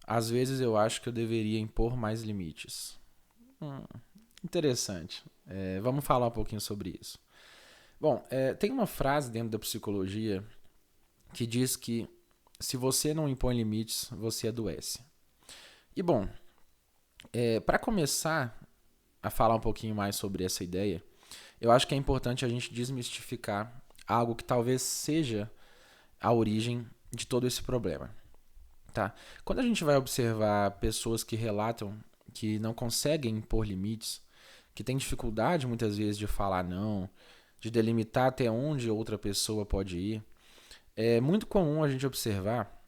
Às vezes eu acho que eu deveria impor mais limites. Hum, interessante. Vamos falar um pouquinho sobre isso. Bom, tem uma frase dentro da psicologia que diz que se você não impõe limites, você adoece. E bom, para começar a falar um pouquinho mais sobre essa ideia, eu acho que é importante a gente desmistificar algo que talvez seja a origem de todo esse problema. Tá? Quando a gente vai observar pessoas que relatam que não conseguem impor limites, que têm dificuldade muitas vezes de falar não, de delimitar até onde outra pessoa pode ir, é muito comum a gente observar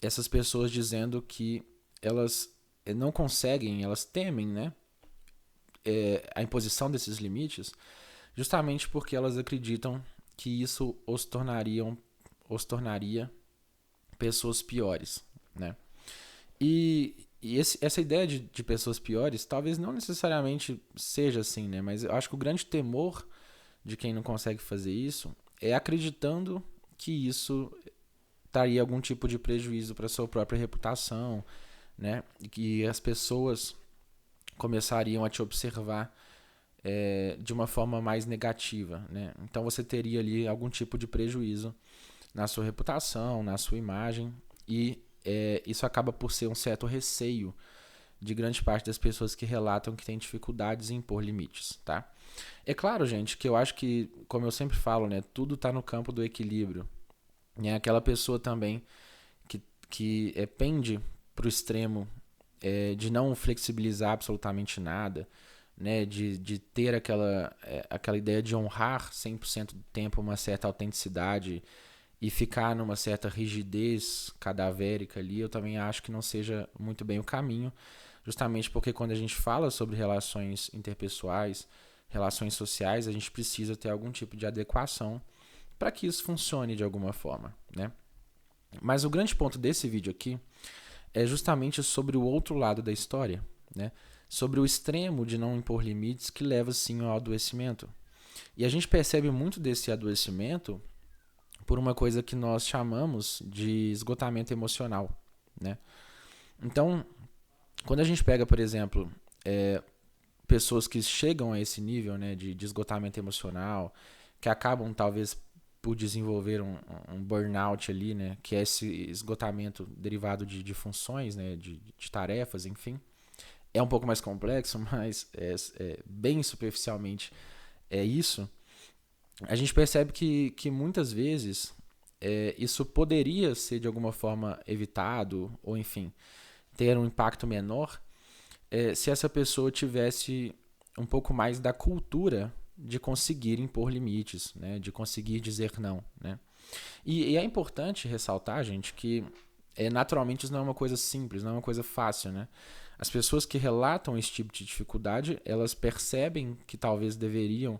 essas pessoas dizendo que elas não conseguem, elas temem, né, a imposição desses limites, justamente porque elas acreditam que isso os tornaria pessoas piores, né? Essa ideia de pessoas piores talvez não necessariamente seja assim, né? Mas eu acho que o grande temor de quem não consegue fazer isso é acreditando que isso traria algum tipo de prejuízo para sua própria reputação, né? E que as pessoas começariam a te observar de uma forma mais negativa, né? Então você teria ali algum tipo de prejuízo na sua reputação, na sua imagem, e isso acaba por ser um certo receio de grande parte das pessoas que relatam que têm dificuldades em impor limites, tá? É claro, gente, que eu acho que, como eu sempre falo, né, tudo está no campo do equilíbrio. Né? Aquela pessoa também que pende para o extremo de não flexibilizar absolutamente nada, né, de ter aquela ideia de honrar 100% do tempo uma certa autenticidade e ficar numa certa rigidez cadavérica ali, eu também acho que não seja muito bem o caminho, justamente porque quando a gente fala sobre relações interpessoais, relações sociais, a gente precisa ter algum tipo de adequação para que isso funcione de alguma forma, né? Mas o grande ponto desse vídeo aqui é justamente sobre o outro lado da história, né? Sobre o extremo de não impor limites que leva sim ao adoecimento. E a gente percebe muito desse adoecimento por uma coisa que nós chamamos de esgotamento emocional, né? Então, quando a gente pega, por exemplo, pessoas que chegam a esse nível, né, de esgotamento emocional, que acabam talvez por desenvolver um burnout ali, né, que é esse esgotamento derivado de funções, né, de tarefas, enfim, é um pouco mais complexo, mas bem superficialmente é isso. A gente percebe que muitas vezes isso poderia ser de alguma forma evitado, ou enfim, ter um impacto menor, se essa pessoa tivesse um pouco mais da cultura de conseguir impor limites, né, de conseguir dizer não. Né? E é importante ressaltar, gente, que naturalmente isso não é uma coisa simples, não é uma coisa fácil. Né? As pessoas que relatam esse tipo de dificuldade, elas percebem que talvez deveriam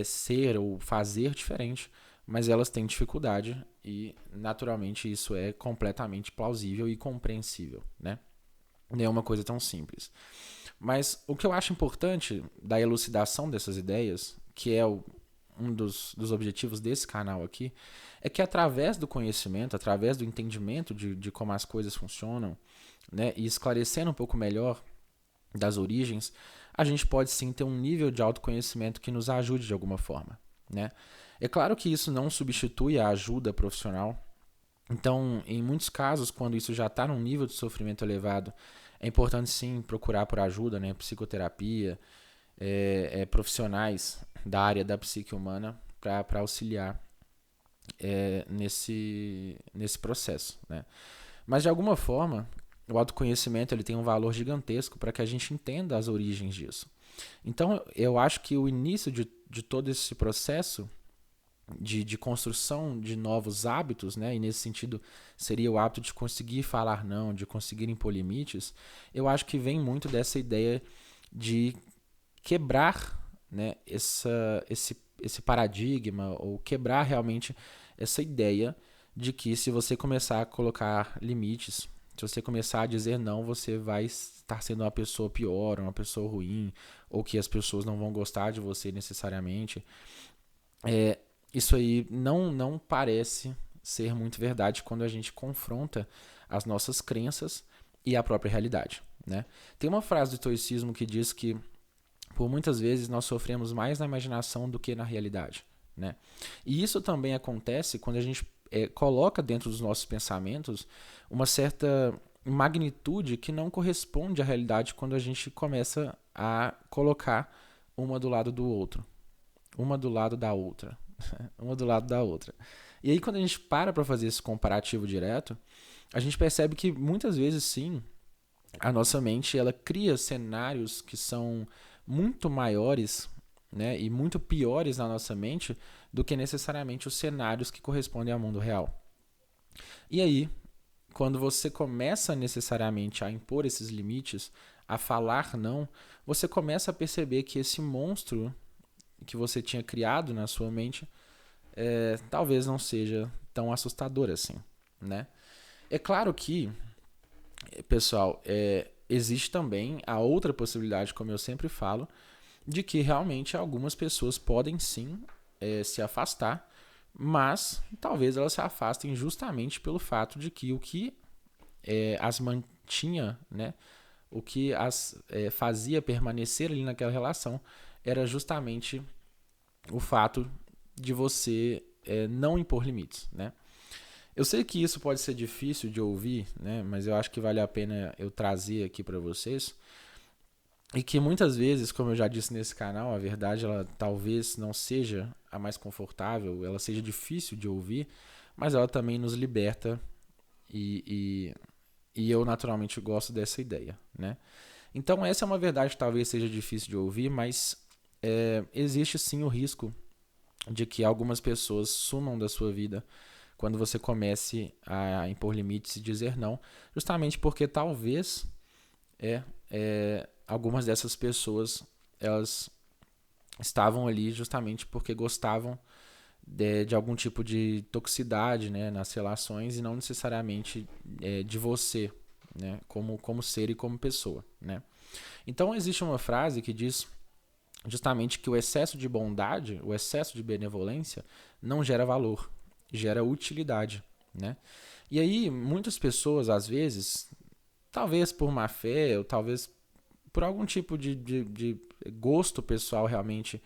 ser ou fazer diferente, mas elas têm dificuldade e, naturalmente, isso é completamente plausível e compreensível, né? Não é uma coisa tão simples. Mas o que eu acho importante da elucidação dessas ideias, que é um dos objetivos desse canal aqui, é que através do conhecimento, através do entendimento de como as coisas funcionam, né, e esclarecendo um pouco melhor das origens, a gente pode sim ter um nível de autoconhecimento que nos ajude de alguma forma. Né? É claro que isso não substitui a ajuda profissional. Então, em muitos casos, quando isso já está num nível de sofrimento elevado, é importante sim procurar por ajuda, né? Psicoterapia, profissionais da área da psique humana para auxiliar nesse processo. Né? Mas de alguma forma, o autoconhecimento ele tem um valor gigantesco para que a gente entenda as origens disso. Então, eu acho que o início de todo esse processo de construção de novos hábitos, né, e nesse sentido seria o hábito de conseguir falar não, de conseguir impor limites, eu acho que vem muito dessa ideia de quebrar, né, esse paradigma, ou quebrar realmente essa ideia de que se você começar a colocar limites, se você começar a dizer não, você vai estar sendo uma pessoa pior, uma pessoa ruim, ou que as pessoas não vão gostar de você necessariamente. É, isso aí não parece ser muito verdade quando a gente confronta as nossas crenças e a própria realidade, né? Tem uma frase do estoicismo que diz que por muitas vezes nós sofremos mais na imaginação do que na realidade, né? E isso também acontece quando a gente coloca dentro dos nossos pensamentos uma certa magnitude que não corresponde à realidade quando a gente começa a colocar uma do lado do outro, uma do lado da outra, uma do lado da outra. E aí quando a gente para fazer esse comparativo direto, a gente percebe que muitas vezes sim, a nossa mente ela cria cenários que são muito maiores, né, e muito piores na nossa mente do que necessariamente os cenários que correspondem ao mundo real. E aí, quando você começa necessariamente a impor esses limites, a falar não, você começa a perceber que esse monstro que você tinha criado na sua mente talvez não seja tão assustador assim, né? É claro que, pessoal, existe também a outra possibilidade, como eu sempre falo, de que realmente algumas pessoas podem sim se afastar, mas talvez elas se afastem justamente pelo fato de que o que as mantinha, né, o que as fazia permanecer ali naquela relação era justamente o fato de você não impor limites, né? Eu sei que isso pode ser difícil de ouvir, né, mas eu acho que vale a pena eu trazer aqui para vocês. E que muitas vezes, como eu já disse nesse canal, a verdade ela talvez não seja a mais confortável, ela seja difícil de ouvir, mas ela também nos liberta e eu naturalmente gosto dessa ideia, né? Então essa é uma verdade que talvez seja difícil de ouvir, mas existe sim o risco de que algumas pessoas sumam da sua vida quando você comece a impor limites e dizer não, justamente porque talvez algumas dessas pessoas elas estavam ali justamente porque gostavam de algum tipo de toxicidade, né, nas relações e não necessariamente de você, né, como ser e como pessoa, né? Então existe uma frase que diz justamente que o excesso de bondade, o excesso de benevolência não gera valor, gera utilidade, né? E aí muitas pessoas às vezes, talvez por má fé ou talvez por algum tipo de gosto pessoal realmente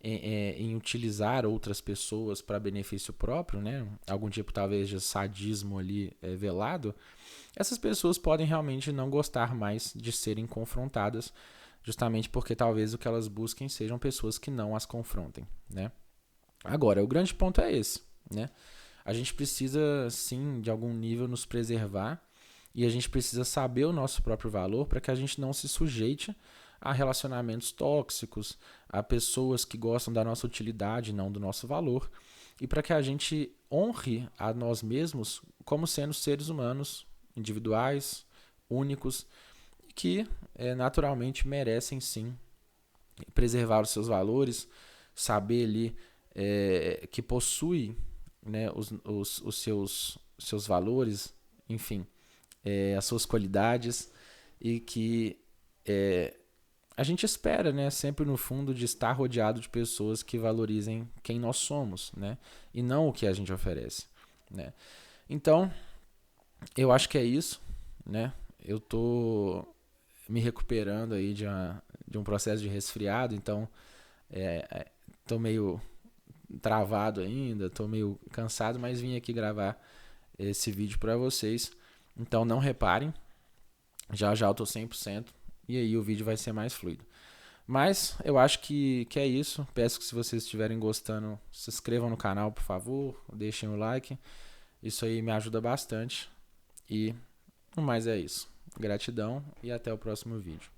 em utilizar outras pessoas para benefício próprio, né? Algum tipo talvez de sadismo ali velado, essas pessoas podem realmente não gostar mais de serem confrontadas, justamente porque talvez o que elas busquem sejam pessoas que não as confrontem, né? Agora, o grande ponto é esse, né? A gente precisa sim de algum nível nos preservar e a gente precisa saber o nosso próprio valor para que a gente não se sujeite a relacionamentos tóxicos, a pessoas que gostam da nossa utilidade, não do nosso valor, e para que a gente honre a nós mesmos como sendo seres humanos individuais, únicos, que naturalmente merecem sim preservar os seus valores, saber ali que possui, né, os seus valores, enfim, as suas qualidades e que a gente espera, né, sempre no fundo de estar rodeado de pessoas que valorizem quem nós somos, né, e não o que a gente oferece, né. Então, eu acho que é isso, né. Eu tô me recuperando aí de um processo de resfriado, então tô meio travado ainda, tô meio cansado, mas vim aqui gravar esse vídeo para vocês. Então não reparem, já eu tô 100% e aí o vídeo vai ser mais fluido. Mas eu acho que é isso. Peço que se vocês estiverem gostando, se inscrevam no canal, por favor, deixem o like. Isso aí me ajuda bastante. E no mais é isso. Gratidão e até o próximo vídeo.